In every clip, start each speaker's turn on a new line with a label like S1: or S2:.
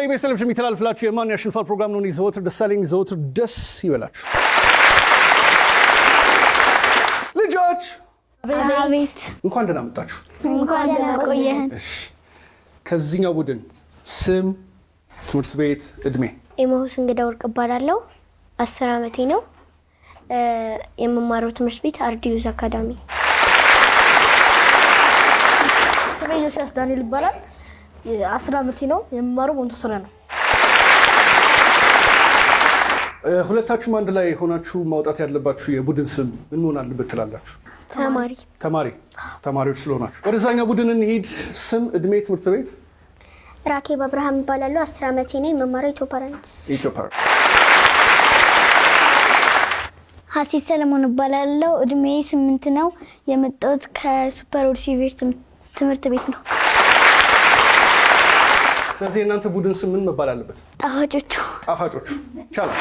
S1: ከኢቢኤስ ቴሌቪዥን የሚተላለፍላችሁ የማን ያሸንፋል ፕሮግራም ነው። ዘወትር ደሳለኝ ዘወትር ደስ ይበላችሁ ልጆች።
S2: አቤት
S1: እንኳን ደህና መጣችሁ።
S2: እንኳን ደህና ቆየን።
S1: እሺ ከዚህኛው ቡድን ስም፣ ትምህርት ቤት፣ እድሜ?
S3: ኤማሁስ እንግዳ ወርቅ እባላለሁ። 10 ዓመቴ ነው። የምማረው ትምህርት ቤት አርዲዩስ አካዳሚ።
S2: ስሜ ዮሴያስ ዳንኤል ይባላል። 10 ዓመቴ ነው። የምማረው ሞንተሶሪ ነው።
S1: ሁለታችሁም አንድ ላይ ሆናችሁ ማውጣት ያለባችሁ የቡድን ስም ምን መሆን አለበት ትላላችሁ? ተማሪዎች ስለሆናችሁ ወደዛኛው ቡድን እንሂድ። ስም፣ እድሜ፣ ትምህርት ቤት?
S3: ራኬብ አብርሃም ይባላል። 10 ዓመቴ ነው። የምማረው ኢትዮፓረንትስ።
S2: ሀሲት ሰለሞን ይባላል። እድሜ 8 ነው። የመጣሁት ከሱፐር ኦርሲቪር ትምህርት ቤት ነው።
S1: ስለዚህ እናንተ ቡድን ስም ምን መባል አለበት? ጣፋጮቹ ቻላል።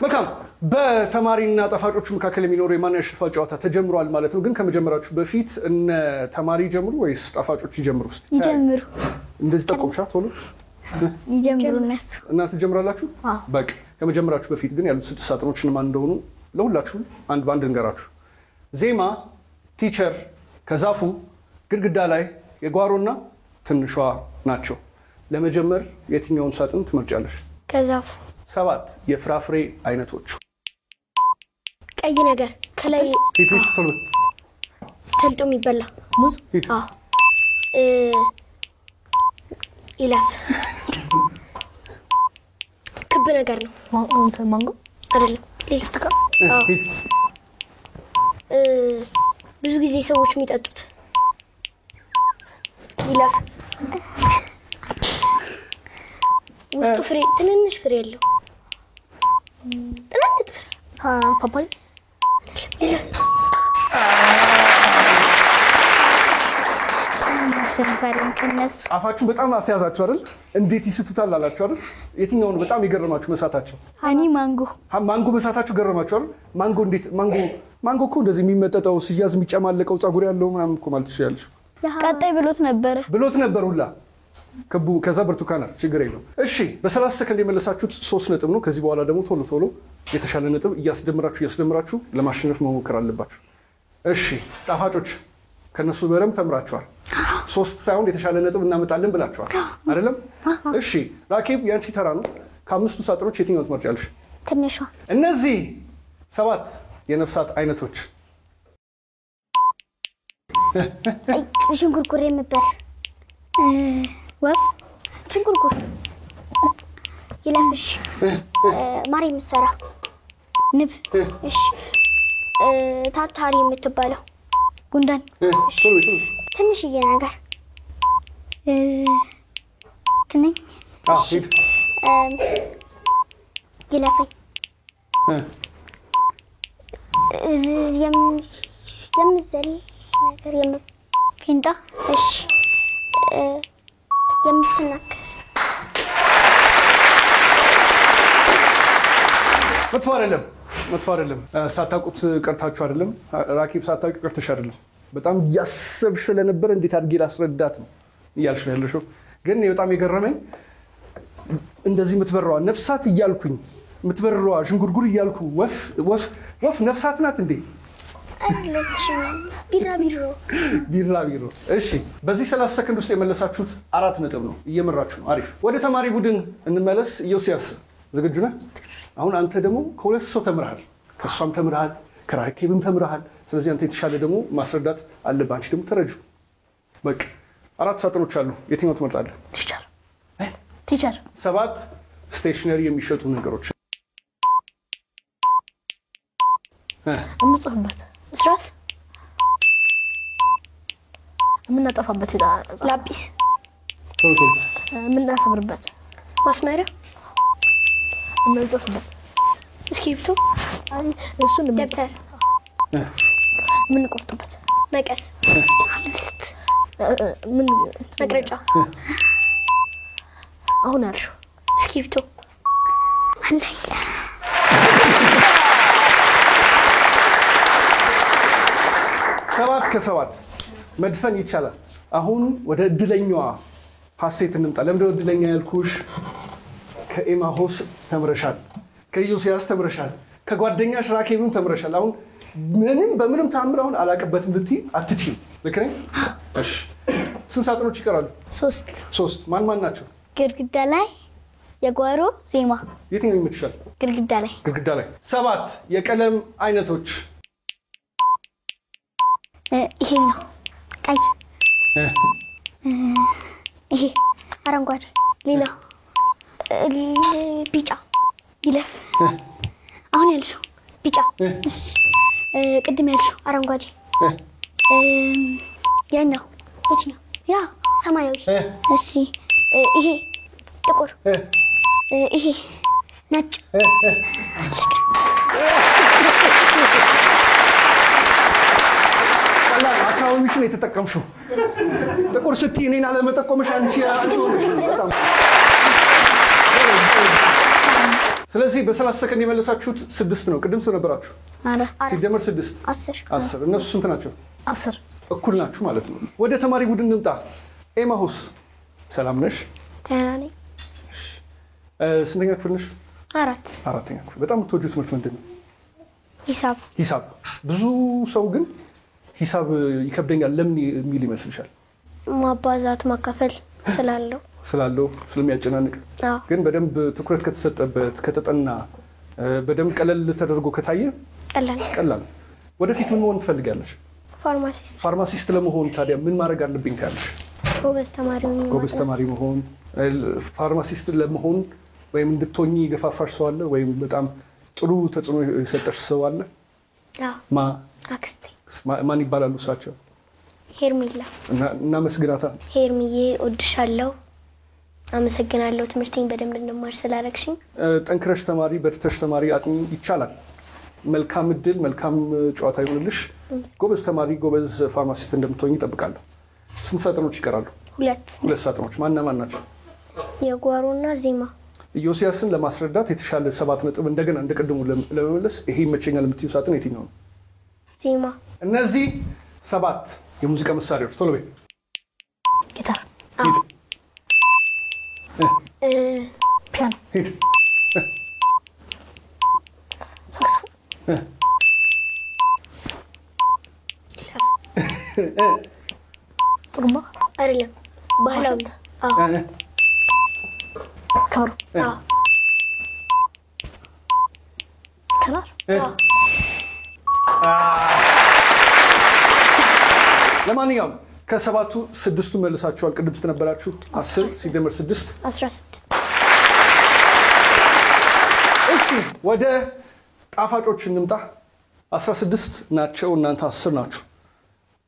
S1: መልካም። በተማሪና ጣፋጮቹ መካከል የሚኖረው የማን ያሸንፋል ጨዋታ ተጀምሯል ማለት ነው። ግን ከመጀመራችሁ በፊት እነ ተማሪ ጀምሩ ወይስ ጣፋጮቹ ይጀምሩ?
S2: ይጀምሩ።
S1: እንደዚህ ጠቆምሻ ቶሎ
S2: ይጀምሩ እነሱ።
S1: እናንተ ጀምራላችሁ? በቃ ከመጀመራችሁ በፊት ግን ያሉት 6 ሳጥኖች ማን እንደሆኑ ለሁላችሁም አንድ ባንድ እንገራችሁ። ዜማ፣ ቲቸር፣ ከዛፉ፣ ግድግዳ ላይ፣ የጓሮና ትንሿ ናቸው። ለመጀመር የትኛውን ሳጥን ትመርጫለሽ?
S3: ከዛፉ።
S1: 7 የፍራፍሬ አይነቶች።
S3: ቀይ ነገር ከላይ
S1: ቶሎ
S3: ተልጦ የሚበላ
S2: ሙዝ።
S3: ይላፍ ክብ ነገር ነው።
S2: ማንጎ
S3: አይደለም። ብዙ ጊዜ ሰዎች የሚጠጡት ይላፍ ውስጡ ፍሬ ትንንሽ ፍሬ ያለው ጥናት
S2: ፓፓያ
S1: አፋችሁ በጣም አስያዛችሁ አይደል? እንዴት ይስቱታል አላችሁ አይደል? የትኛው ነው በጣም የገረማችሁ መሳታቸው? ማንጎ መሳታችሁ ገረማችሁ አይደል? ማንጎ እኮ እንደዚህ የሚመጠጠው ሲያዝ የሚጨማለቀው ጸጉር ያለው ምናምን እኮ ማለት ይችላልሽ።
S2: ቀጣይ ብሎት ነበር ሁላ
S1: ከቡ ከዛ ብርቱካን ችግር የለው። እሺ በ30 ሰከንድ የመለሳችሁት 3 ነጥብ ነው። ከዚህ በኋላ ደግሞ ቶሎ የተሻለ ነጥብ እያስደምራችሁ ለማሸነፍ መሞከር አለባችሁ። እሺ ጣፋጮች ከነሱ በረም ተምራችኋል። 3 ሳይሆን የተሻለ ነጥብ እናመጣለን ብላችኋል አይደለም? እሺ ራኬብ ያንቺ ተራ ነው። ከ5ቱ ሳጥኖች የትኛውን ትመርጫለሽ?
S3: ትንሿ።
S1: እነዚህ 7 የነፍሳት አይነቶች።
S3: ሽንኩርኩሬ ነበር።
S2: ወፍ፣
S3: ሽንኩርኩር፣ ይለፍሽ፣ ማሪ ምሰራ፣
S2: ንብ፣
S3: እሺ ታታሪ የምትባለው
S2: ጉንዳን፣
S3: ትንሽዬ ነገር
S2: ትንኝ፣
S3: ይለፈኝ፣ የምዘል ነገር
S2: ፊንጣ፣
S3: እሺ የምትናከስ
S1: መጥፎ አይደለም። ሳታውቁት ቀርታችሁ አይደለም። ራኬብ ሳታውቂ ቀርተሽ አይደለም። በጣም ያሰብሽ ስለነበር እንዴት አድርጌ ላስረዳት ነው እያልሽ ነው ያለሽው። ግን በጣም የገረመኝ እንደዚህ የምትበረዋ ነፍሳት እያልኩኝ የምትበረዋ ዥንጉርጉር እያልኩ ወፍ ነፍሳት ናት እንዴ? ቢራቢሮ። እሺ በዚህ 30 ሰከንድ ውስጥ የመለሳችሁት 4 ነጥብ ነው። እየመራችሁ ነው። አሪፍ። ወደ ተማሪ ቡድን እንመለስ። ዮሴያስ ዝግጁ ነህ? አሁን አንተ ደግሞ ከሁለት ሰው ተምረሃል። ከሷም ተምረሃል፣ ከራኬብም ተምረሃል። ስለዚህ አንተ የተሻለ ደግሞ ማስረዳት አለብህ። አንቺ ደግሞ ተረጁ። በቃ 4 ሳጥኖች አሉ። የትኛው ትመርጣለህ?
S2: ቲቸር።
S1: 7 ስቴሽነሪ የሚሸጡ ነገሮች።
S2: እንጽፍበት
S3: ስራስ
S2: የምናጠፋበት
S3: ላጲስ
S2: የምናሰምርበት
S3: ማስመሪያ
S2: የምንጽፍበት
S3: እስክሪብቶ
S2: እሱን
S3: ደብተር
S2: የምንቆርጥበት
S3: መቀስ መቅረጫ
S2: አሁን ያልሽው
S3: እስክሪብቶ አለኝ።
S1: ሰባት ከሰባት መድፈን ይቻላል። አሁን ወደ እድለኛዋ ሀሴት እንምጣ። ለምንድነው እድለኛ ያልኩሽ? ከኤማሆስ ተምረሻል፣ ከኢዮስያስ ተምረሻል፣ ከጓደኛሽ ራኬብም ተምረሻል። አሁን በምንም ተአምር አሁን አላቅበትም ልትይ አትችይም። ልክ ነኝ? እሺ ስንት ሳጥኖች ይቀራሉ?
S2: 3
S1: ማን ማን ናቸው?
S2: ግድግዳ ላይ፣ የጓሮ፣ ዜማ።
S1: የትኛው ይመችሻል?
S2: ግድግዳ ላይ።
S1: 7 የቀለም አይነቶች።
S3: ይሄኛው ቀይ፣ ይሄ አረንጓዴ፣
S2: ሌላው
S3: ቢጫ።
S2: ይለፍ።
S3: አሁን ያልሽው ቢጫ።
S2: እሺ
S3: ቅድም ያልሽው አረንጓዴ።
S2: ያኛው
S3: የትኛው? ያ ሰማያዊ።
S2: እሺ
S3: ይሄ ጥቁር። ይሄ ነጭ።
S1: አካባቢሽን የተጠቀምሽው ጥቁር ስትይ እኔን አለመጠቆምሽ አንቺ በጣም ስለዚህ በ30 ሰከንድ የመለሳችሁት 6 ነው። ቅድም ስንት ነበራችሁ?
S2: 4
S1: ሲደመር 6 10። እነሱ ስንት ናቸው?
S2: 10
S1: እኩል ናችሁ ማለት ነው። ወደ ተማሪ ቡድን እንምጣ። ኤማሁስ ሰላም ነሽ?
S3: ደህና ነኝ።
S1: ስንተኛ ክፍል ነሽ?
S2: 4ኛ
S1: ክፍል። በጣም የምትወጂው ትምህርት ምንድን ነው?
S3: ሂሳብ።
S1: ብዙ ሰው ግን ሂሳብ ይከብደኛል ለምን የሚል ይመስልሻል?
S3: ማባዛት ማካፈል ስላለው
S1: ስለሚያጨናንቅ። ግን በደንብ ትኩረት ከተሰጠበት ከተጠና በደንብ ቀለል ተደርጎ ከታየ ቀላል። ወደፊት ምን መሆን ትፈልጋለሽ? ፋርማሲስት ለመሆን ታዲያ ምን ማድረግ አለብኝ ታያለሽ? ጎበዝ ተማሪ መሆን። ፋርማሲስት ለመሆን ወይም እንድትሆኚ የገፋፋሽ ሰው አለ? ወይም በጣም ጥሩ ተጽዕኖ የሰጠሽ ሰው አለ?
S3: አክስቴ።
S1: ማን ይባላሉ እሳቸው?
S3: ሄርሜላ።
S1: እና መስግናታ።
S3: ሄርሚዬ እወድሻለሁ፣ አመሰግናለሁ ትምህርቴን በደንብ እንማር ስላደረግሽኝ።
S1: ጠንክረሽ ተማሪ፣ በርትተሽ ተማሪ፣ አጥኚ። ይቻላል። መልካም እድል፣ መልካም ጨዋታ ይሁንልሽ። ጎበዝ ተማሪ፣ ጎበዝ ፋርማሲስት እንደምትሆኚ እጠብቃለሁ። ስንት ሳጥኖች ይቀራሉ?
S3: 2
S1: ሳጥኖች። ማን ናቸው?
S3: የጓሮና ዜማ።
S1: ኢዮስያስን ለማስረዳት የተሻለ 7 ነጥብ እንደገና እንደቀድሙ ለመመለስ ይሄ ይመቸኛል የምትይው ሳጥን የትኛው ነው?
S3: ዜማ።
S1: እነዚህ 7 የሙዚቃ መሳሪያዎች ቶሎ በይ።
S3: ጊታር፣ ፒያኖ፣ ሳክስፎን፣ ጥሩምባ አይደለም፣ ባህላዊ ከበሮ፣ ክራር።
S1: ለማንኛውም ከ7ቱ 6ቱ መልሳችኋል። ቅድም ስትነበራችሁ 10 ሲደመር 6
S3: 16።
S1: እሺ ወደ ጣፋጮች እንምጣ። 16 ናቸው፣ እናንተ 10 ናችሁ።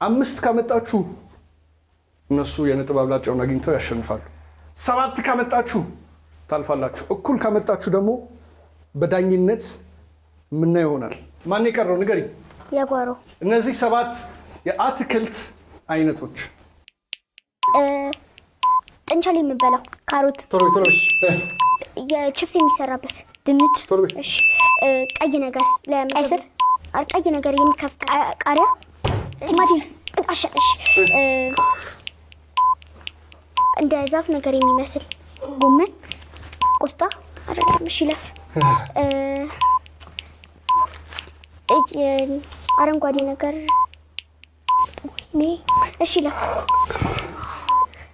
S1: 5 ካመጣችሁ እነሱ የነጥብ አብላጫውን አግኝተው ያሸንፋሉ። 7 ካመጣችሁ ታልፋላችሁ። እኩል ካመጣችሁ ደግሞ በዳኝነት ምን ይሆናል? ማን የቀረው ንገሪ።
S3: የጓሮ።
S1: እነዚህ 7 የአትክልት አይነቶች።
S3: ጥንቸል የምንበላው፣ ካሮት፣
S1: ቶሎ
S3: የቺፕስ የሚሰራበት
S2: ድንች፣
S3: እሺ፣ ቀይ ነገር ለምግብ፣ ቀይ ነገር የሚከፍት ቃሪያ፣ ቲማቲም፣ እሺ፣ እንደ ዛፍ ነገር የሚመስል ጎመን፣ ቆስጣ አይደለም፣ እሺ፣ ለፍ፣ አረንጓዴ ነገር፣ እሺ፣ ለፍ፣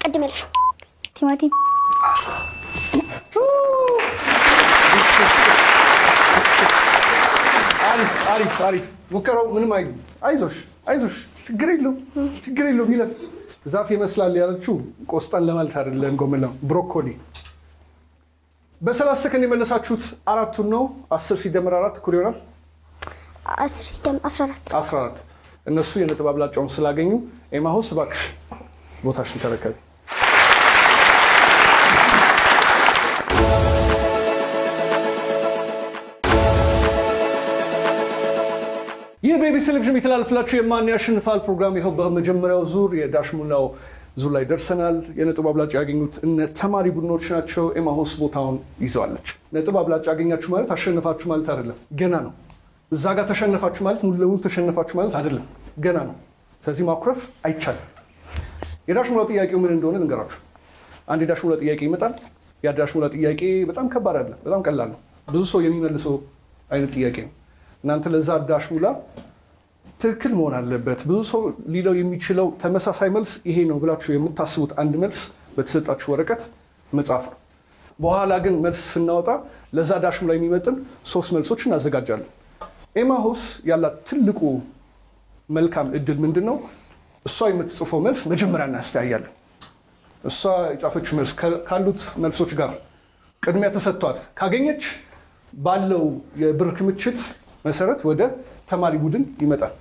S3: ቅድም ያልሽው
S2: ቲማቲም።
S1: አሪፍ ሙከራው ምንም አይዞሽ ችግር የለውም ይለፍ። ዛፍ ይመስላል ያለችው ቆስጣን ለማለት አይደለም፣ ጎመን ነው፣ ብሮኮሊ። በ30 ሰከንድ የመለሳችሁት 4ቱን ነው። 10 ሲደመር 4 እኩል ይሆናል
S3: 10 ሲደመር 14።
S1: እነሱ የነጥብ አብላጫውን ስላገኙ ኤማሁስ እባክሽ ቦታሽን ተረከቢ። ይህ በኢቢሲ ቴሌቪዥን የሚተላለፍላችሁ የማን ያሸንፋል ፕሮግራም ይኸው በመጀመሪያው ዙር የዳሽ ሙላው ዙር ላይ ደርሰናል። የነጥብ አብላጫ ያገኙት እነ ተማሪ ቡድኖች ናቸው። ኤማሁስ ቦታውን ይዘዋለች። ነጥብ አብላጫ ያገኛችሁ ማለት አሸነፋችሁ ማለት አይደለም፣ ገና ነው። እዛ ጋር ተሸነፋችሁ ማለት ሙሉ ለሙሉ ተሸነፋችሁ ማለት አይደለም፣ ገና ነው። ስለዚህ ማኩረፍ አይቻልም። የዳሽ ሙላው ጥያቄው ምን እንደሆነ ልንገራችሁ። አንድ የዳሽ ሙላ ጥያቄ ይመጣል። ያ ዳሽ ሙላ ጥያቄ በጣም ከባድ አይደለም፣ በጣም ቀላል ነው። ብዙ ሰው የሚመልሰው አይነት ጥያቄ ነው። እናንተ ለዛ ዳሽ ሙላ ትክክል መሆን አለበት። ብዙ ሰው ሊለው የሚችለው ተመሳሳይ መልስ ይሄ ነው ብላችሁ የምታስቡት አንድ መልስ በተሰጣችሁ ወረቀት መጻፍ ነው። በኋላ ግን መልስ ስናወጣ ለዛ ዳሽ ሙላ የሚመጥን 3 መልሶች እናዘጋጃለን። ኤማሁስ ያላት ትልቁ መልካም እድል ምንድን ነው? እሷ የምትጽፈው መልስ መጀመሪያ እናስተያያለን። እሷ የጻፈችው መልስ ካሉት መልሶች ጋር ቅድሚያ ተሰጥቷት ካገኘች ባለው የብር ክምችት መሰረት ወደ ተማሪ ቡድን ይመጣል።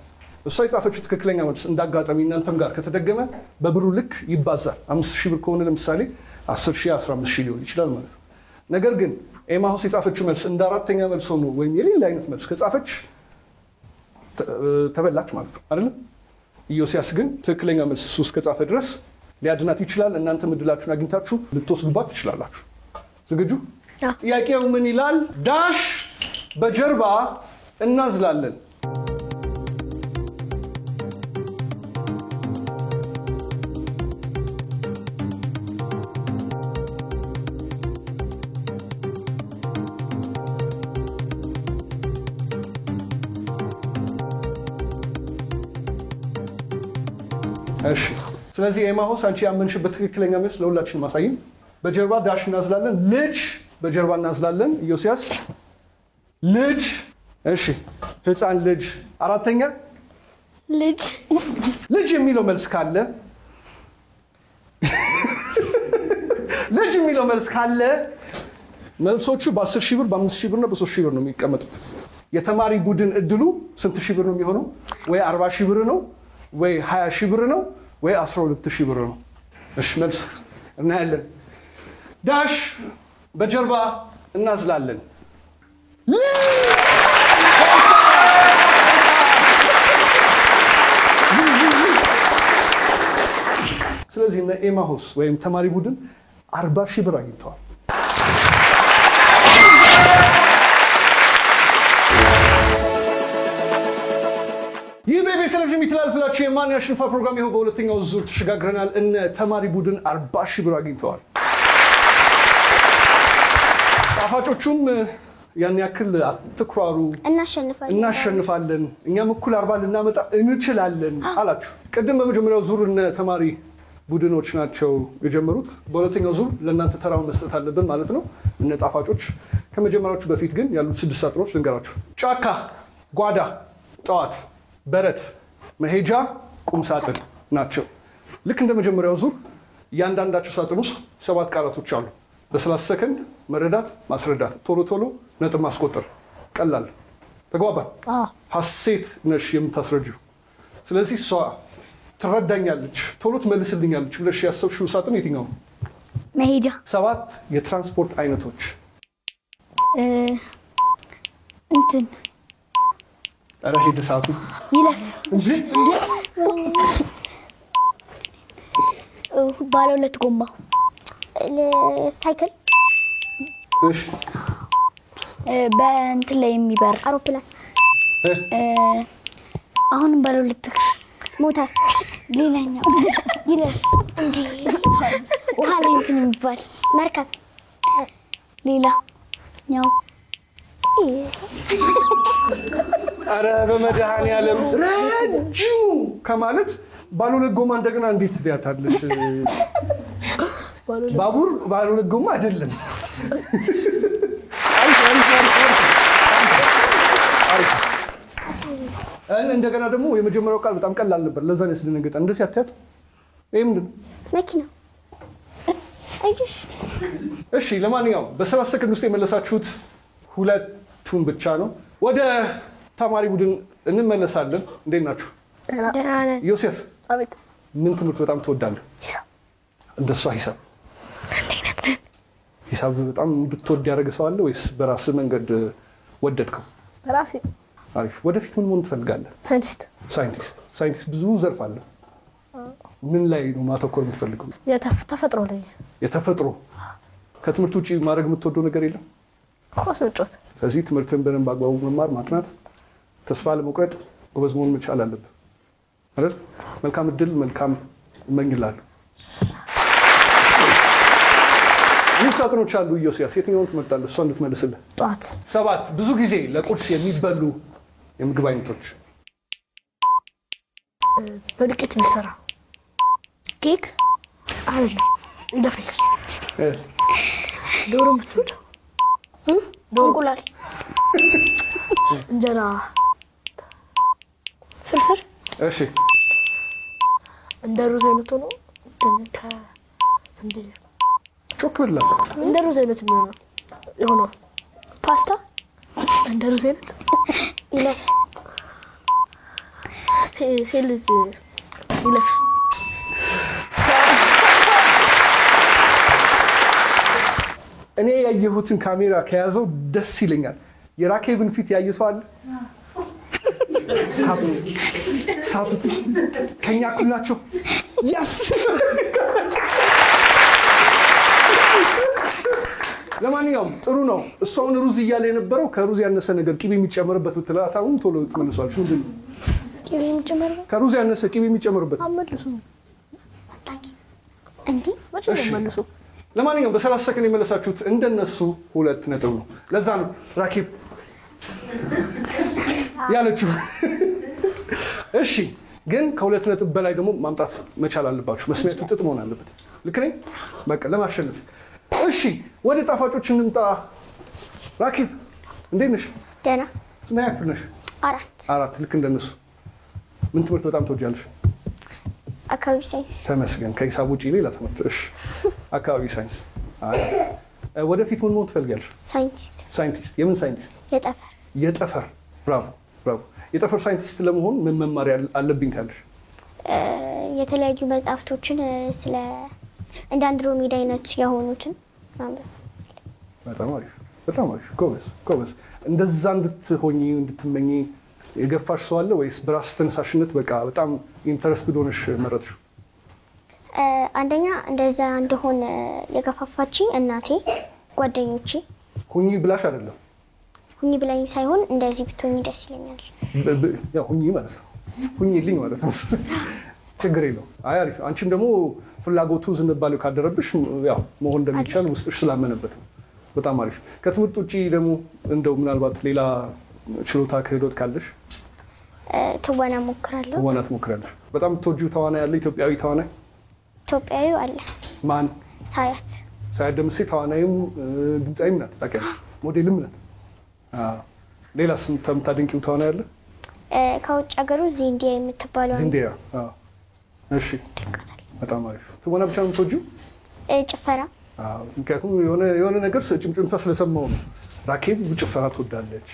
S1: እሷ የጻፈችው ትክክለኛ መልስ እንዳጋጣሚ እናንተም ጋር ከተደገመ በብሩ ልክ ይባዛል። 5000 ብር ከሆነ ለምሳሌ 10000፣ 15000 ሊሆን ይችላል ማለት ነው። ነገር ግን ኤማሁስ የጻፈችው መልስ እንደ አራተኛ መልስ ሆኖ ወይም የሌላ አይነት መልስ ከጻፈች ተበላች ማለት ነው አይደል? ኢዮስያስ ግን ትክክለኛ መልስ እሱ እስከጻፈ ድረስ ሊያድናት ይችላል። እናንተም እድላችሁን አግኝታችሁ ልትወስዱባት ትችላላችሁ። ዝግጁ? ጥያቄው ምን ይላል? ዳሽ በጀርባ እናዝላለን። እሺ፣ ስለዚህ ኤማሁስ አንቺ ያመንሽበት ትክክለኛ መልስ ለሁላችንም ማሳይም። በጀርባ ዳሽ እናዝላለን። ልጅ በጀርባ እናዝላለን። ኢዮስያስ ልጅ። እሺ፣ ህፃን ልጅ። አራተኛ
S2: ልጅ
S1: ልጅ የሚለው መልስ ካለ ልጅ የሚለው መልስ ካለ መልሶቹ በ10,000 ብር፣ በ5,000 ብር እና በ3,000 ብር ነው የሚቀመጡት። የተማሪ ቡድን እድሉ ስንት ሺህ ብር ነው የሚሆነው? ወይ 40,000 ብር ነው ወይ 20,000 ብር ነው ወይ 12,000 ብር ነው? እሺ መልስ እናያለን። ዳሽ በጀርባ እናዝላለን። ስለዚህ እነ ኤማሁስ ወይም ተማሪ ቡድን 40,000 ብር አግኝተዋል። ይህ በኢቢኤስ ቴሌቪዥን የሚተላለፍላችሁ የማን ያሸንፋ ፕሮግራም ይኸው በሁለተኛው ዙር ተሸጋግረናል። እነ ተማሪ ቡድን 40,000 ብር አግኝተዋል። ጣፋጮቹም ያን ያክል አትኩራሩ፣ እናሸንፋለን፣ እኛም እኩል 40 ልናመጣ እንችላለን አላችሁ። ቅድም በመጀመሪያው ዙር እነ ተማሪ ቡድኖች ናቸው የጀመሩት። በሁለተኛው ዙር ለእናንተ ተራውን መስጠት አለብን ማለት ነው። እነ ጣፋጮች ከመጀመሪያዎቹ በፊት ግን ያሉት 6 ሳጥኖች ልንገራችሁ። ጫካ፣ ጓዳ፣ ጠዋት፣ በረት፣ መሄጃ፣ ቁም ሳጥን ናቸው። ልክ እንደ መጀመሪያው ዙር እያንዳንዳቸው ሳጥን ውስጥ 7 ቃላቶች አሉ። በ30 ሰከንድ መረዳት፣ ማስረዳት፣ ቶሎ ቶሎ ነጥብ ማስቆጠር። ቀላል ተግባባን? ሀሴት ነሽ የምታስረጂው። ስለዚህ እሷ ትረዳኛለች፣ ቶሎ ትመልስልኛለች ብለሽ ያሰብሽው ሳጥን የትኛው ነው?
S2: መሄጃ።
S1: 7 የትራንስፖርት አይነቶች
S2: እንትን
S1: ኧረ ሄደ ሰዓቱ
S2: ይለፍ
S1: እንጂ
S2: ባለ 2 ጎማ
S3: ሳይክል።
S1: እሺ
S2: በእንትን ላይ የሚበር
S3: አውሮፕላን።
S2: አሁንም ባለ 2 እግር
S3: ሞተር።
S2: ሌላኛው ይለፍ እንጂ ውሃ ላይ እንትን የሚባል
S3: መርከብ።
S2: ሌላኛው
S1: ኧረ በመድኃኒዓለም ረጅሙ ከማለት ባለ 2 ጎማ እንደገና እንዴት ትያታለሽ? ባቡር ባለ 2 ጎማ አይደለም። እንደገና ደግሞ የመጀመሪያው ቃል በጣም ቀላል ነበር። ለዛ ነው ያስደነገጠ። እንደዚህ አትያት። ይሄ ምንድን ነው?
S3: መኪና። አይሽ
S1: እሺ፣ ለማንኛውም በ7 ሰከንድ ውስጥ የመለሳችሁት 2ቱን ብቻ ነው። ወደ ተማሪ ቡድን እንመለሳለን። እንዴት ናችሁ?
S3: ደህና ነን።
S1: ዮሴፍ
S3: አቤት።
S1: ምን ትምህርት በጣም ትወዳለህ?
S3: ሂሳብ።
S1: እንደሷ ሂሳብ ሂሳብ በጣም እንድትወድ ያደረገ ሰው አለ ወይስ በራስህ መንገድ ወደድከው?
S3: በራሴ።
S1: አሪፍ። ወደፊት ምን መሆን ትፈልጋለህ?
S3: ሳይንቲስት።
S1: ሳይንቲስት ብዙ ዘርፍ አለ። ምን ላይ ነው ማተኮር የምትፈልገው?
S3: ተፈጥሮ ላይ።
S1: የተፈጥሮ ከትምህርት ውጭ ማድረግ የምትወደው ነገር የለም?
S3: ኳስ መጫወት።
S1: ስለዚህ ትምህርትን በደንብ አግባቡ መማር፣ ማጥናት፣ ተስፋ ለመቁረጥ ጎበዝ መሆን መቻል አለብህ አይደል? መልካም እድል፣ መልካም እመኝልሃለሁ። ብዙ ሳጥኖች አሉ። ኢዮስያስ የትኛውን ትመርጣለህ? እሷ እንድትመልስልህ።
S3: ጠዋት
S1: 7 ብዙ ጊዜ ለቁርስ የሚበሉ የምግብ አይነቶች።
S4: በዱቄት የሚሰራ
S3: ኬክ
S4: አይደለም። እንደ ፍቅር
S1: እ
S4: ዶሮ ምትወድ
S3: እንቁላል
S4: እንጀራ
S3: ፍርፍር
S1: እሺ
S4: እንደ ሩዝ አይነት ሆኖ ግን ከስንዴ
S1: ጮክ ብላ
S4: እንደ ሩዝ አይነት የሚሆነው የሆነው
S3: ፓስታ
S4: እንደ ሩዝ አይነት
S3: ይለፍ
S4: ሴልጅ ይለፍ
S1: እኔ ያየሁትን ካሜራ ከያዘው ደስ ይለኛል። የራኬብን ፊት ያየ ሰው አለ? ሳቱት ከኛ እኩል ናቸው። ያስ ለማንኛውም ጥሩ ነው። እሷውን ሩዝ እያለ የነበረው ከሩዝ ያነሰ ነገር ቅቤ የሚጨመርበት ብትላት አሁን ቶሎ ትመልሷለች። ምንድን ነው
S3: ቅቤ የሚጨመርበት?
S1: ከሩዝ ያነሰ ቅቤ የሚጨመርበት?
S4: አመልሱ
S3: እንዴ
S4: መቼ ነው መልሱ?
S1: ለማንኛውም በ30 ሰከንድ የመለሳችሁት እንደነሱ 2 ነጥብ ነው። ለዛ ነው ራኬብ ያለችው። እሺ ግን ከ2 ነጥብ በላይ ደግሞ ማምጣት መቻል አለባችሁ። መስሚያችሁ ጥጥ መሆን አለበት። ልክ ነኝ? በቃ ለማሸነፍ። እሺ ወደ ጣፋጮች እንምጣ። ራኬብ እንዴት ነሽ?
S3: ደህና።
S1: ስንተኛ ክፍል ነሽ?
S3: 4
S1: ልክ እንደነሱ። ምን ትምህርት በጣም ትወጃለሽ?
S3: አካባቢ ሳይንስ።
S1: ተመስገን። ከሂሳብ ውጪ ሌላ ትምህርት? እሺ አካባቢ ሳይንስ። ወደፊት ምን መሆን ትፈልጊያለሽ? ሳይንቲስት። የምን ሳይንቲስት? የጠፈር። ብራቮ ብራቮ። የጠፈር ሳይንቲስት ለመሆን ምን መማር አለብኝ ካለሽ?
S3: የተለያዩ መጽሐፍቶችን ስለ እንደ አንድሮሜዳ አይነት የሆኑትን ማንበብ።
S1: በጣም አሪፍ በጣም አሪፍ። ጎበዝ። እንደዛ እንድትሆኚ እንድትመኚ የገፋሽ ሰው አለ ወይስ በራስ ተነሳሽነት በቃ በጣም ኢንተረስትድ ሆነሽ መረጥሽው?
S3: አንደኛ እንደዛ እንደሆነ የገፋፋችኝ እናቴ፣ ጓደኞቼ።
S1: ሁኚ ብላሽ አይደለም?
S3: ሁኚ ብላኝ ሳይሆን እንደዚህ ብትሆኚ ደስ ይለኛል።
S1: ያው ሁኚ ማለት ነው። ሁኚልኝ ማለት ነው። ችግር የለውም። አይ አሪፍ። አንቺም ደግሞ ፍላጎቱ ዝንባሌው ካደረብሽ ያው መሆን እንደሚቻል ውስጥሽ ስላመነበት ነው። በጣም አሪፍ። ከትምህርት ውጪ ደግሞ እንደው ምናልባት ሌላ ችሎታ ክህሎት ካለሽ?
S3: ትወና ሞክራለሁ።
S1: ትወና ትሞክራለሽ? በጣም የምትወጂው ተዋናይ ያለ? ኢትዮጵያዊ ተዋናይ?
S3: ኢትዮጵያዊ አለ።
S1: ማን?
S3: ሳያት
S1: ደምሴ። ተዋናይም ድምፃዊም ናት፣ ታውቂያለሽ? ሞዴልም ናት። ሌላስ የምታደንቂው ተዋናይ ያለ?
S3: ከውጭ ሀገሩ ዚንዲያ የምትባለው።
S1: ዚንዲያ። እሺ በጣም አሪፍ። ትወና ብቻ ነው የምትወጂው?
S3: ጭፈራ።
S1: ምክንያቱም የሆነ ነገር ጭምጭምታ ስለሰማሁ ነው። ራኬብ ጭፈራ ትወዳለች።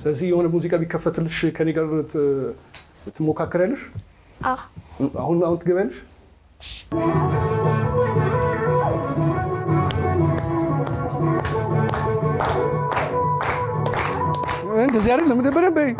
S1: ስለዚህ የሆነ ሙዚቃ ቢከፈትልሽ ከኔ ጋር ትሞካከሪያለሽ? አሁን ትገቢያለሽ? እንደዚህ አይደለም በደንብ በይ።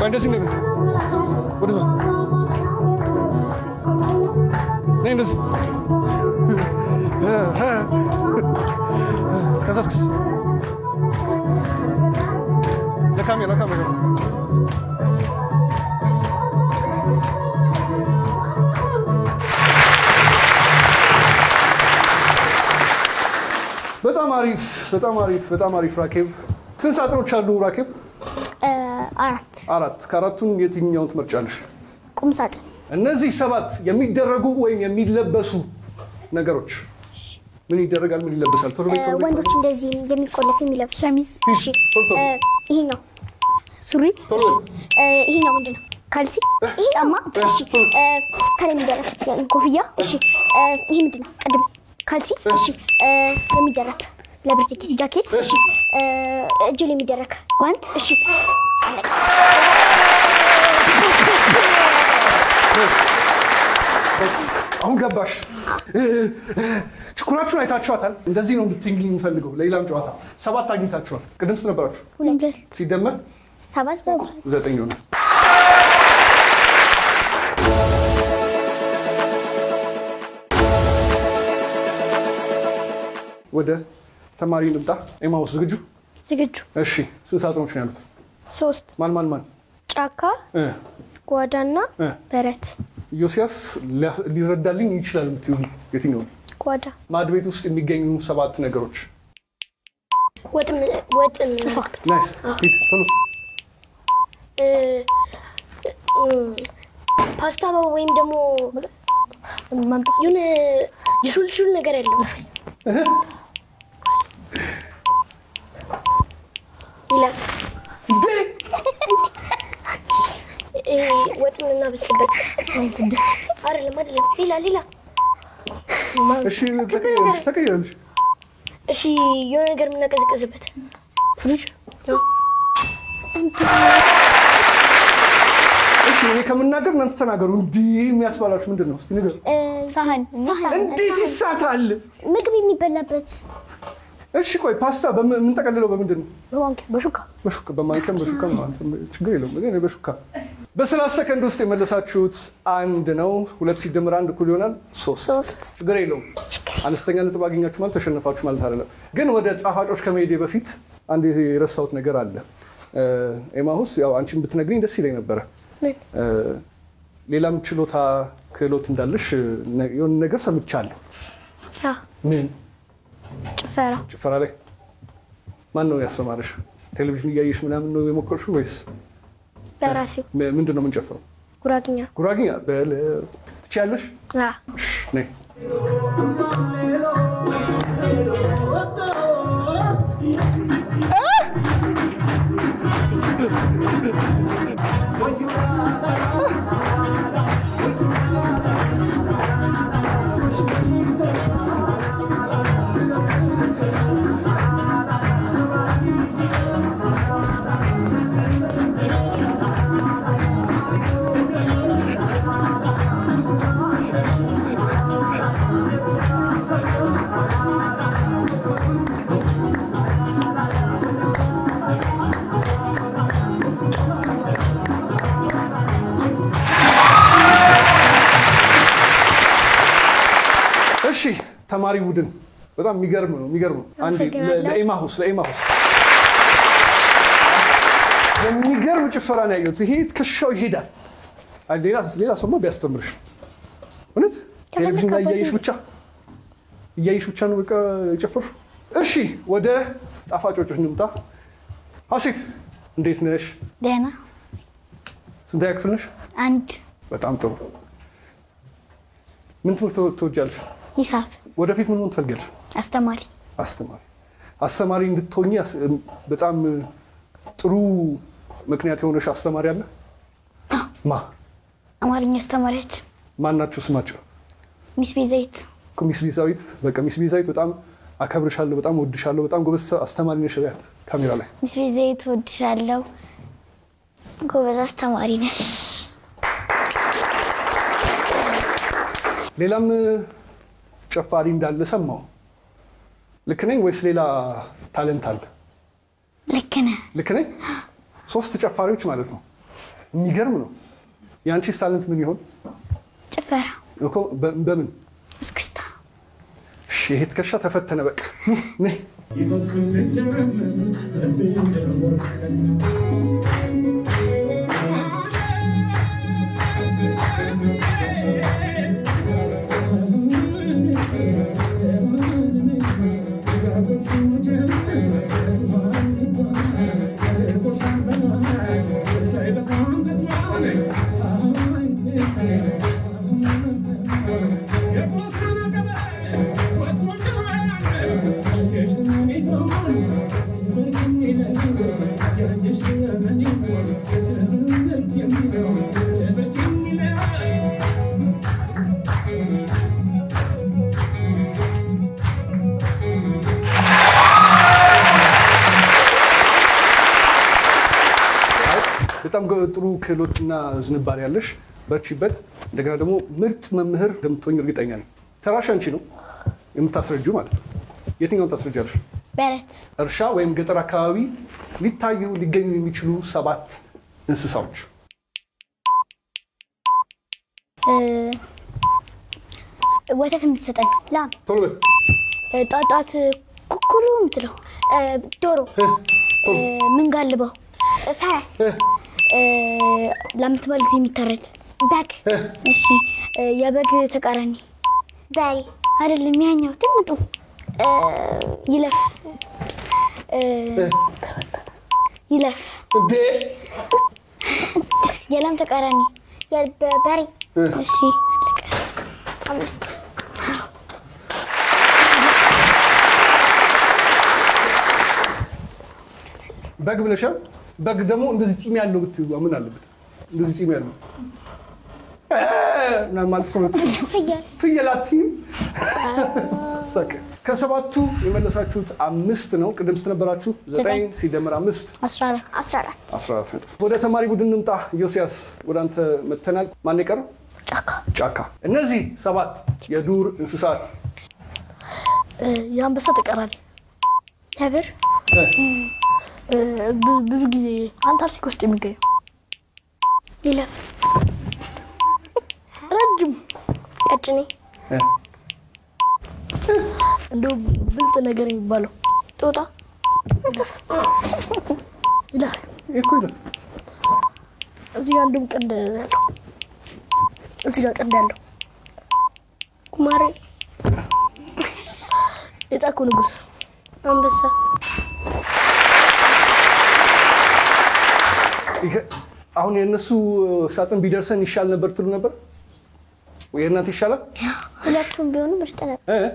S1: እንደዚህ ነው። ወደዛ ነይ። እንደዚህ ከዛስክስ ለካሜራ በጣም አሪፍ። ራኬብ ስንት ሳጥኖች አሉ ራኬብ?
S3: 4።
S1: ከአራቱም የትኛውን ትመርጫለሽ?
S3: ቁም ሳጥን።
S1: እነዚህ 7 የሚደረጉ ወይም የሚለበሱ ነገሮች ምን ይደረጋል? ምን ይለበሳል?
S3: ወንዶች እንደዚህ የሚቆለፍ የሚለብሱ ሸሚዝ። ይሄ ነው ሱሪ። ይሄ ነው ምንድን ነው? ካልሲ። ጫማ። ከላይ የሚደረግ ኮፍያ። ይሄ ምንድን ነው? ቅድም ካልሲ። የሚደረግ ለብርድ ጊዜ ጃኬት። እጅ ላይ የሚደረግ ጓንት።
S1: አሁን ገባሽ? ችኩላችሁን አይታችኋታል። እንደዚህ ነው እንድትይኝ የምፈልገው። ለሌላም ጨዋታ 7 አግኝታችኋል። ቅድም ስንት ነበራችሁ?
S3: 2
S1: ሲደመር
S3: 7
S1: 9 ነው። ወደ ተማሪ እንምጣ። ኤማውስ ዝግጁ?
S2: ዝግጁ።
S1: እሺ ስንት ሳጥኖች ነው ያሉት?
S3: 3
S1: ማን?
S3: ጫካ፣ ጓዳና በረት።
S1: ዮሲያስ ሊረዳልኝ ይችላል የምትዩ የትኛው?
S3: ጓዳ።
S1: ማዕድ ቤት ውስጥ የሚገኙ 7 ነገሮች።
S3: ወጥ
S1: ናይስ ሂድ ቶሎ።
S3: ፓስታ ወይም ደግሞ የሆነ ሹልሹል ነገር ያለው ይለፍ ወጥ የምናበስልበት አይደለም። ሌላ
S1: እሺ ተቀየረልሽ።
S3: እሺ የሆነ ነገር የምናቀዘቅዝበት ፍሪጅ።
S1: እሺ እኔ ከምናገር እናንተ ተናገሩ። እንዲህ የሚያስባላችሁ ምንድን ነው? እስቲ ንገሩ።
S2: ሳህን።
S1: እንዴት ይሳታል?
S3: ምግብ የሚበላበት።
S1: እሺ ቆይ ፓስታ የምንጠቀልለው በምንድን ነው?
S4: በሹካ
S1: በማንኪያም በሹካም ችግር የለውም። ግን በሹካ በ30 ሰከንድ ውስጥ የመለሳችሁት 1 ነው። 2 ሲደመር 1 እኩል ይሆናል 3። ችግር የለውም። አነስተኛ ነጥብ አገኛችሁ ማለት ተሸነፋችሁ ማለት አይደለም። ግን ወደ ጣፋጮች ከመሄዴ በፊት አንድ የረሳሁት ነገር አለ። ኤማሁስ ያው አንቺን ብትነግሪኝ ደስ ይለኝ ነበረ። ሌላም ክህሎት እንዳለሽ የሆነ ነገር ሰምቻለሁ። ምን? ጭፈራ ላይ ማን ነው ያስተማረሽ? ቴሌቪዥን እያየሽ ምናምን ነው የሞከርሽው ወይስ
S3: በራሴው?
S1: ምንድን ነው የምንጨፍረው? ጉራግኛ ትችያለሽ? ነይ እሺ ተማሪ ቡድን በጣም የሚገርም ነው። አንዴ ለኤማሁስ የሚገርም ጭፈራ ነው ያየሁት። ይሄ ትከሻው ይሄዳል። ሌላ ሰውማ ቢያስተምርሽ እውነት ቴሌቪዥን ላይ እያየሽ ብቻ ነው በቃ የጨፈርሽው። እሺ ወደ ጣፋጮች እንምጣ። ሀሴት እንዴት ነሽ?
S2: ደህና።
S1: ስንተኛ ክፍል ነሽ?
S2: 1።
S1: በጣም ጥሩ። ምን ትምህርት ትወጃለሽ?
S2: ሂሳብ።
S1: ወደፊት ምን መሆን ትፈልጊያለሽ? አስተማሪ እንድትሆኚ በጣም ጥሩ ምክንያት የሆነሽ አስተማሪ አለ?
S2: አማርኛ አስተማሪያችን።
S1: ማን ናቸው ስማቸው?
S2: ሚስ ቤዛዊት።
S1: ሚስ ቤዛዊት። በቃ ሚስ ቤዛዊት በጣም አከብርሻለሁ፣ በጣም ወድሻለሁ፣ በጣም ጎበዝ አስተማሪ ነሽ። ካሜራ ላይ
S2: ሚስ ቤዛዊት ወድሻለሁ፣ ጎበዝ አስተማሪ ነሽ።
S1: ሌላም ጨፋሪ እንዳለ ሰማሁ። ልክ ነኝ ወይስ ሌላ ታለንት አለ? ልክ ነኝ። 3 ጨፋሪዎች ማለት ነው። የሚገርም ነው። የአንቺስ ታለንት ምን ይሆን?
S2: ጭፈራ
S1: እኮ በምን?
S2: እስክስታ።
S1: እሺ ይሄ ትከሻ ተፈተነ። በቃ ነይ በጣም ጥሩ ክህሎትና ዝንባሌ ያለሽ፣ በርቺበት። እንደገና ደግሞ ምርጥ መምህር እንደምትሆኝ እርግጠኛ ነኝ። ተራሽ አንቺ ነው የምታስረጂው ማለት ነው። የትኛውን ታስረጃለሽ?
S2: በረት።
S1: እርሻ ወይም ገጠር አካባቢ ሊገኙ የሚችሉ 7 እንስሳዎች።
S2: ወተት የምትሰጠን ላም።
S1: ቶሎ በል።
S2: ጧጧት ኩኩሩ ምትለው
S3: ዶሮ
S2: ምን ጋልበው
S3: ፈረስ
S2: ለምትባል ጊዜ የሚታረድ
S3: በግ
S2: እሺ የበግ ተቃራኒ
S3: በሬ
S2: አይደለም ያኛው ትምጡ ይለፍ ይለፍ
S1: እንዴ
S2: የላም ተቃራኒ
S3: በሬ
S2: እሺ
S3: 5
S1: በግ ብለሻል በግ ደግሞ እንደዚህ ፂም ያለው ብትዩ ምን አለበት እንደዚህ ፂም ያለው ማለት ነው ፍየላቲም ሰከ ከሰባቱ የመለሳችሁት 5 ነው ቅድም ስትነበራችሁ 9 ሲደመር 5 14 ወደ ተማሪ ቡድን እንምጣ ዮሲያስ ወደ አንተ መተናል ማን ይቀር ጫካ እነዚህ 7 የዱር እንስሳት
S4: የአንበሳ ተቃራኒ
S2: ነብር
S4: ብዙ ጊዜ አንታርክቲካ ውስጥ የሚገኘው
S2: ይለፍ
S4: ረጅም
S3: ቀጭኔ
S4: እንደው ብልጥ ነገር የሚባለው
S3: ጦጣ
S4: ይላል
S1: እኮ ይላል
S4: እዚህ ጋር እንደውም ቀንድ ያለው እዚህ ጋር ቀንድ ያለው
S3: ጉማሬ
S4: የጫካው ንጉስ
S3: አንበሳ
S1: አሁን የነሱ ሳጥን ቢደርሰን ይሻል ነበር ትሉ ነበር ወይ እናንተ ይሻላል
S3: ሁለቱም ቢሆኑ ምርጥ ነበር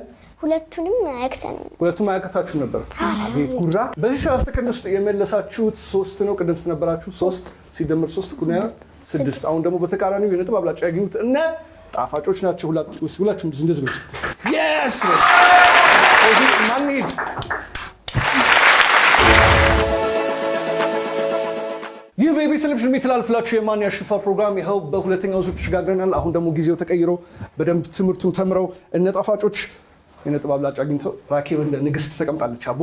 S3: ሁለቱንም አያክሰንም
S1: ሁለቱም አያከታችሁ ነበር አቤት ጉራ በዚህ 30 ሰከንድ ውስጥ የመለሳችሁት 3 ነው ቅድም ተነበራችሁ 3 ሲደመር 3 ኩና 6 አሁን ደግሞ በተቃራኒው የነጥብ አብላጫ ያገኙት እነ ጣፋጮች ናቸው ሁላችሁም እንደዚህ ነው yes እዚህ ማን ይድ ይህ በኢቢኤስ ቴሌቪዥን የሚተላለፍላችሁ የማን ያሸንፋል ፕሮግራም ይኸው በሁለተኛው ዙር ተሸጋግረናል አሁን ደግሞ ጊዜው ተቀይሮ በደንብ ትምህርቱን ተምረው እነ ጣፋጮች የነጥብ አብላጫ አግኝተው ራኬብ እንደ ንግስት ተቀምጣለች አቦ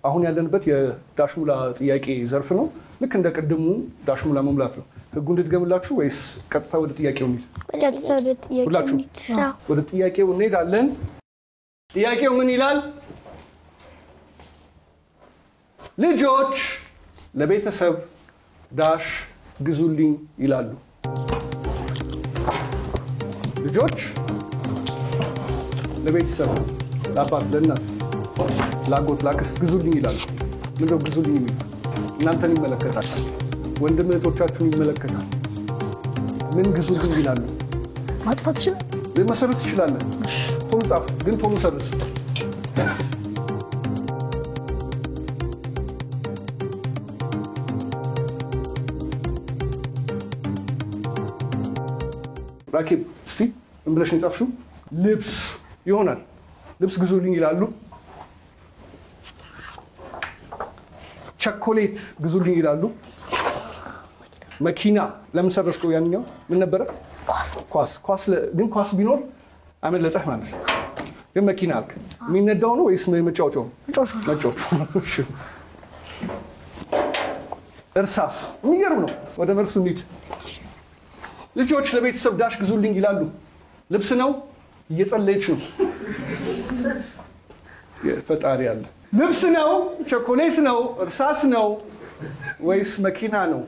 S1: አሁን ያለንበት የዳሽሙላ ጥያቄ ዘርፍ ነው ልክ እንደ ቅድሙ ዳሽሙላ መሙላት ነው ህጉ እንድትገምላችሁ ወይስ ቀጥታ ወደ ጥያቄው እንሂድ ሁላችሁ ወደ ጥያቄው እንሄዳለን ጥያቄው ምን ይላል ልጆች ለቤተሰብ ዳሽ ግዙልኝ ይላሉ ልጆች ለቤተሰብ ለአባት ለእናት ላጎት ላክስት ግዙልኝ ይላሉ ምንድነው ግዙልኝ የሚሉት እናንተን ይመለከታል ወንድም እህቶቻችሁን ይመለከታል ምን ግዙልኝ ይላሉ
S4: ማጥፋት ይችላል
S1: መሰረት ይችላል ቶሎ ጻፍ ግን ቶሎ ሰርስ ራኬብ እስቲ እንብለሽ እንጻፍሽው ልብስ ይሆናል ልብስ ግዙልኝ ይላሉ ቸኮሌት ግዙልኝ ይላሉ መኪና ለምን ሰረስከው ያንኛው ምን ነበረ ኳስ ግን ኳስ ቢኖር አመለጠህ ማለት ነው ግን መኪና አልክ የሚነዳው ነው ወይስ መጫወቻው መጫወቻው እርሳስ የሚገርም ነው ወደ መልሱ እንሂድ ልጆች ለቤተሰብ ዳሽ ግዙልኝ ይላሉ ልብስ ነው እየጸለየች ነው ፈጣሪ ያለ ልብስ ነው ቸኮሌት ነው እርሳስ ነው ወይስ መኪና ነው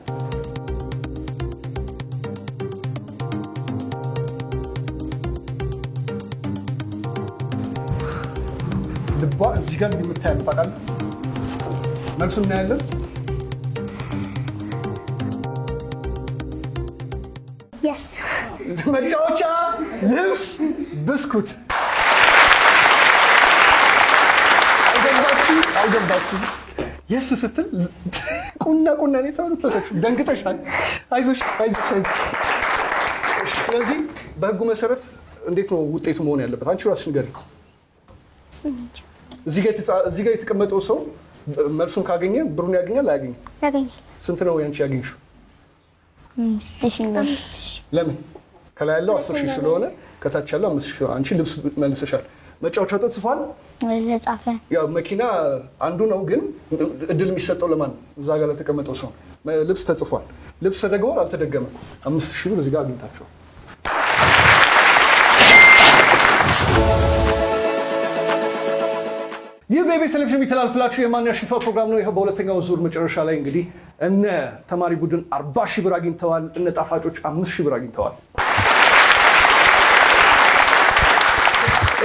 S1: ልቧ እዚህ ጋር የምታያል ታውቃለህ መልሱ እናያለን
S3: yes
S1: መጫወቻ ልብስ ብስኩት አይገባችሁ የስ ስትል ቁና ነው ተወልፈሰች ደንግጠሻል አይዞሽ ስለዚህ በህጉ መሰረት እንዴት ነው ውጤቱ መሆን ያለበት አንቺ ራስሽ ንገሪ እዚህ ጋር የተቀመጠው ሰው መልሱን ካገኘ ብሩን ያገኛል
S3: ያገኛል
S1: ስንት ነው ያንቺ ያገኝሽው
S2: 5000
S1: ለምን ከላይ ያለው 10000 ስለሆነ ከታች ያለው 5000 አንቺ ልብስ መልሰሻል መጫወቻ ተጽፏል
S2: ለጻፈ
S1: ያው መኪና አንዱ ነው ግን እድል የሚሰጠው ለማን እዛ ጋር ለተቀመጠው ሰው ልብስ ተጽፏል ልብስ ተደግሟል አልተደገመም 5000 ብር እዚህ ጋር አግኝታችኋል ይህ በኢቢኤስ ቴሌቪዥን የሚተላልፍላችሁ የማን ያሸንፋል ፕሮግራም ነው። ይኸው በሁለተኛው ዙር መጨረሻ ላይ እንግዲህ እነ ተማሪ ቡድን 40,000 ብር አግኝተዋል። እነ ጣፋጮች 5,000 ብር አግኝተዋል።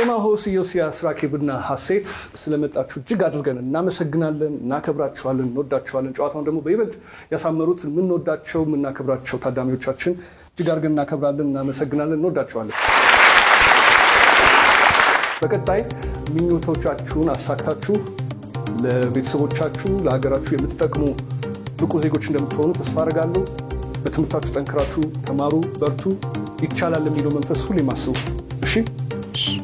S1: ኤማሆስ፣ ዮሲያስ፣ ራኬብና ሀሴት ስለመጣችሁ እጅግ አድርገን እናመሰግናለን፣ እናከብራችኋለን፣ እንወዳችኋለን። ጨዋታውን ደግሞ በይበልጥ ያሳመሩት የምንወዳቸው የምናከብራቸው ታዳሚዎቻችን እጅግ አድርገን እናከብራለን፣ እናመሰግናለን፣ እንወዳችኋለን። በቀጣይ ምኞቶቻችሁን አሳክታችሁ ለቤተሰቦቻችሁ ለሀገራችሁ የምትጠቅሙ ብቁ ዜጎች እንደምትሆኑ ተስፋ አደርጋለሁ። በትምህርታችሁ ጠንክራችሁ ተማሩ፣ በርቱ። ይቻላል የሚለው መንፈስ ሁሌ ማስቡ። እሺ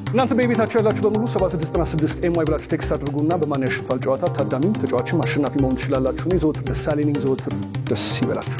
S1: እናንተ በቤታችሁ ያላችሁ በሙሉ 7696 ኤምዋይ ብላችሁ ቴክስት አድርጉና በማን ያሸንፋል ጨዋታ ታዳሚም ተጫዋችም አሸናፊ መሆን ትችላላችሁ። እኔ ዘወትር ደሳለኝ ነኝ። ዘወትር ደስ ይበላችሁ።